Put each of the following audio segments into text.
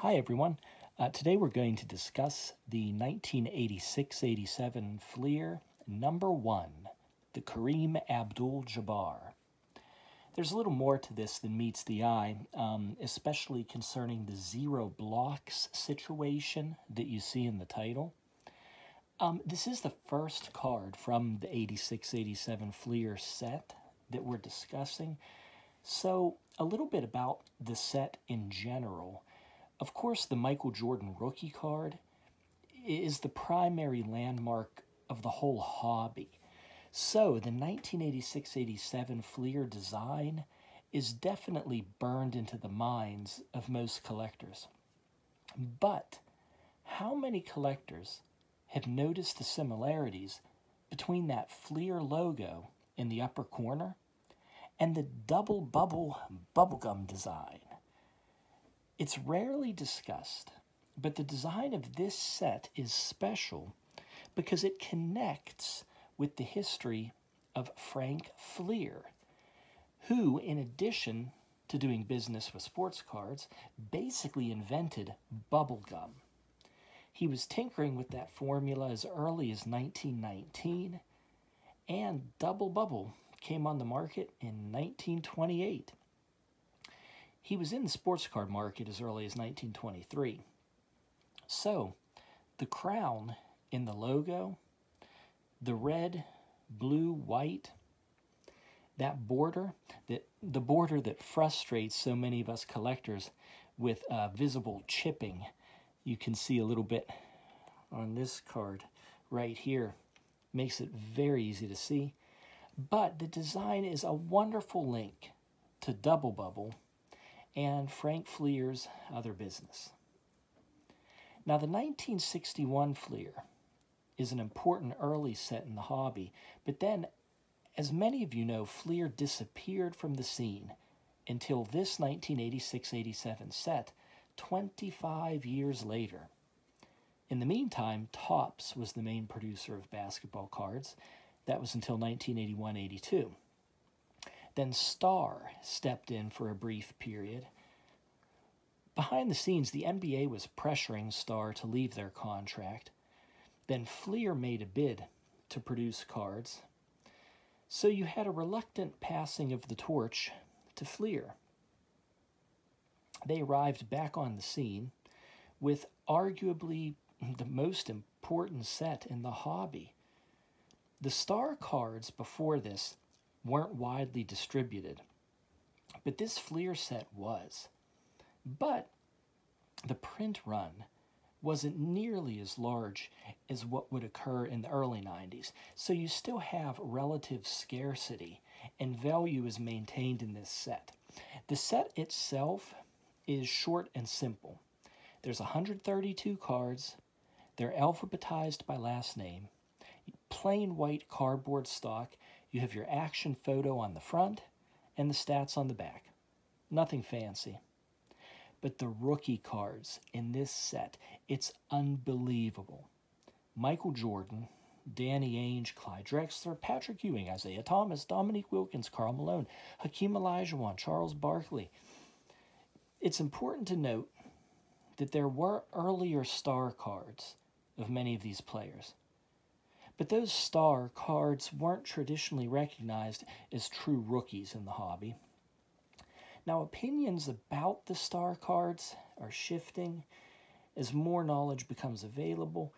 Hi everyone. Today we're going to discuss the 1986-87 Fleer number 1, the Kareem Abdul-Jabbar. There's a little more to this than meets the eye, especially concerning the zero blocks situation that you see in the title. This is the first card from the 86-87 Fleer set that we're discussing. So a little bit about the set in general. Of course, the Michael Jordan rookie card is the primary landmark of the whole hobby. So the 1986-87 Fleer design is definitely burned into the minds of most collectors. But how many collectors have noticed the similarities between that Fleer logo in the upper corner and the double bubble bubblegum design? It's rarely discussed, but the design of this set is special because it connects with the history of Frank Fleer, who, in addition to doing business with sports cards, basically invented bubblegum. He was tinkering with that formula as early as 1919, and Double Bubble came on the market in 1928. He was in the sports card market as early as 1923. So, the crown in the logo, the red, blue, white, that border, the border that frustrates so many of us collectors with visible chipping. You can see a little bit on this card right here. Makes it very easy to see. But the design is a wonderful link to Double Bubble and Frank Fleer's other business. Now, the 1961 Fleer is an important early set in the hobby, but then, as many of you know, Fleer disappeared from the scene until this 1986-87 set 25 years later. In the meantime, Topps was the main producer of basketball cards. That was until 1981-82. Then Star stepped in for a brief period. Behind the scenes, the NBA was pressuring Star to leave their contract. Then Fleer made a bid to produce cards. So you had a reluctant passing of the torch to Fleer. They arrived back on the scene with arguably the most important set in the hobby. The Star cards before this weren't widely distributed, but this Fleer set was. But the print run wasn't nearly as large as what would occur in the early 90s, so you still have relative scarcity, and value is maintained in this set. The set itself is short and simple. There's 132 cards. They're alphabetized by last name. Plain white cardboard stock. You have your action photo on the front and the stats on the back. Nothing fancy. But the rookie cards in this set, it's unbelievable. Michael Jordan, Danny Ainge, Clyde Drexler, Patrick Ewing, Isaiah Thomas, Dominique Wilkins, Karl Malone, Hakeem Olajuwon, Charles Barkley. It's important to note that there were earlier Star cards of many of these players. But those Star cards weren't traditionally recognized as true rookies in the hobby. Now, opinions about the Star cards are shifting as more knowledge becomes available,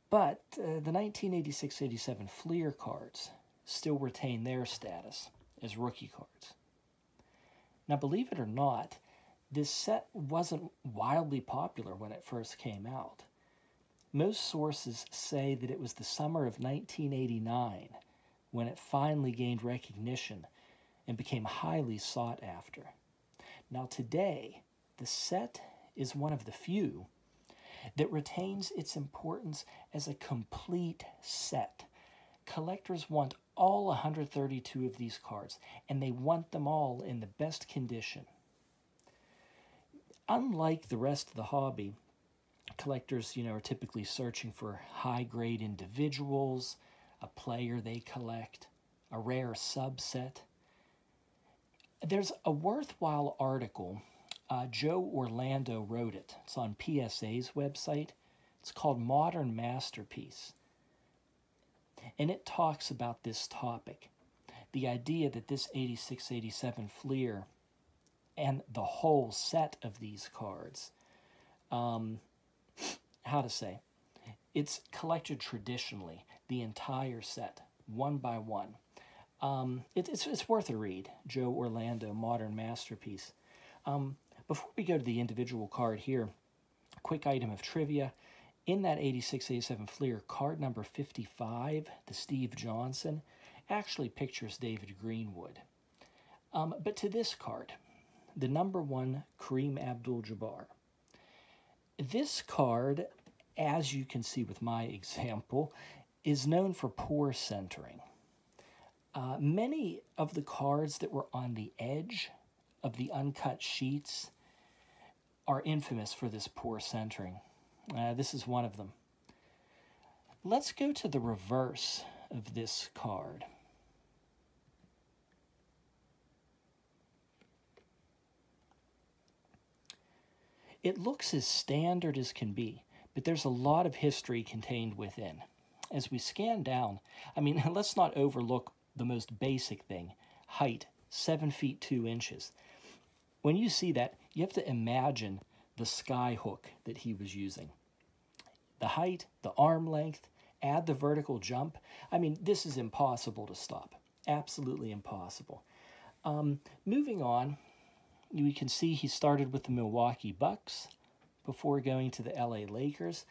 but the 1986-87 Fleer cards still retain their status as rookie cards. Now, believe it or not, this set wasn't wildly popular when it first came out. Most sources say that it was the summer of 1989 when it finally gained recognition and became highly sought after. Now today, the set is one of the few that retains its importance as a complete set. Collectors want all 132 of these cards, and they want them all in the best condition. Unlike the rest of the hobby, collectors, are typically searching for high-grade individuals, a player they collect, a rare subset. There's a worthwhile article Joe Orlando wrote it. It's on PSA's website. It's called Modern Masterpiece. And it talks about this topic. The idea that this 86-87 Fleer and the whole set of these cards, how to say, it's collected traditionally, the entire set, one by one. It's worth a read, Joe Orlando, Modern Masterpiece. Before we go to the individual card here, quick item of trivia. In that 86-87 Fleer, card number 55, the Steve Johnson, actually pictures David Greenwood. But to this card, the number 1 Kareem Abdul-Jabbar. This card, as you can see with my example, is known for poor centering. Many of the cards that were on the edge of the uncut sheets are infamous for this poor centering. This is one of them. Let's go to the reverse of this card. It looks as standard as can be, but there's a lot of history contained within. As we scan down, I mean, let's not overlook the most basic thing, height, 7 feet 2 inches. When you see that, you have to imagine the sky hook that he was using. The height, the arm length, add the vertical jump. I mean, this is impossible to stop. Absolutely impossible. Moving on, you can see he started with the Milwaukee Bucks before going to the LA Lakers.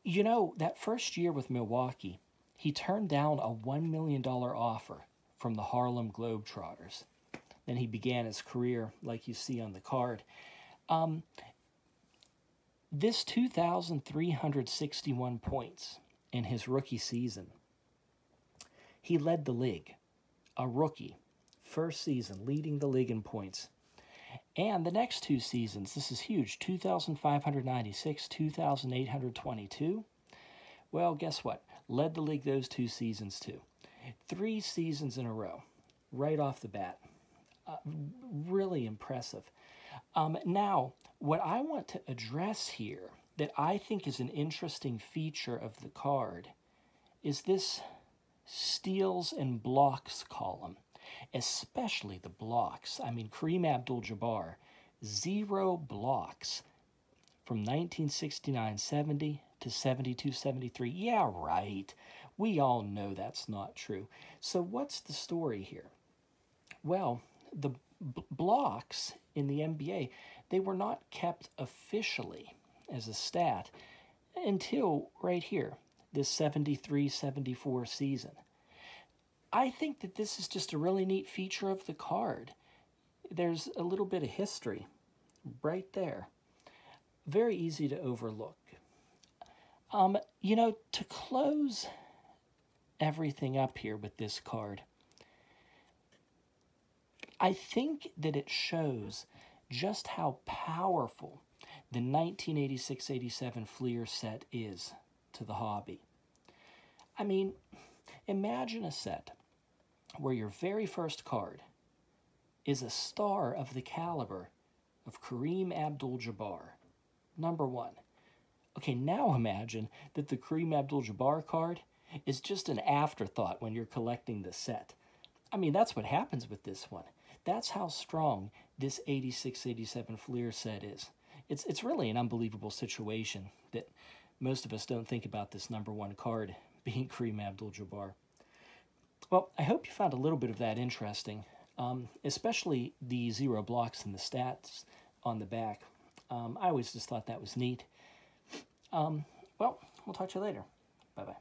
You know, that first year with Milwaukee, he turned down a $1 million offer from the Harlem Globetrotters. Then he began his career like you see on the card. This 2,361 points in his rookie season. He led the league, a rookie, first season, leading the league in points. And the next 2 seasons, this is huge, 2,596, 2,822. Well, guess what? Led the league those 2 seasons too. 3 seasons in a row, right off the bat. Really impressive. Now, what I want to address here that I think is an interesting feature of the card is this steals and blocks column, especially the blocks. I mean, Kareem Abdul-Jabbar, 0 blocks from 1969-70 to 72-73. Yeah, right. We all know that's not true. So what's the story here? Well, the blocks in the NBA, they were not kept officially as a stat until right here, this 73-74 season. I think that this is just a really neat feature of the card. There's a little bit of history right there. Very easy to overlook. You know, to close everything up here with this card, I think that it shows just how powerful the 1986-87 Fleer set is to the hobby. I mean, imagine a set where your very first card is a star of the caliber of Kareem Abdul-Jabbar, number 1. Okay, now imagine that the Kareem Abdul-Jabbar card is just an afterthought when you're collecting the set. I mean, that's what happens with this one. That's how strong this 86-87 Fleer set is. It's really an unbelievable situation that most of us don't think about this number 1 card being Kareem Abdul-Jabbar. Well, I hope you found a little bit of that interesting, especially the 0 blocks and the stats on the back. I always just thought that was neat. Well, we'll talk to you later. Bye-bye.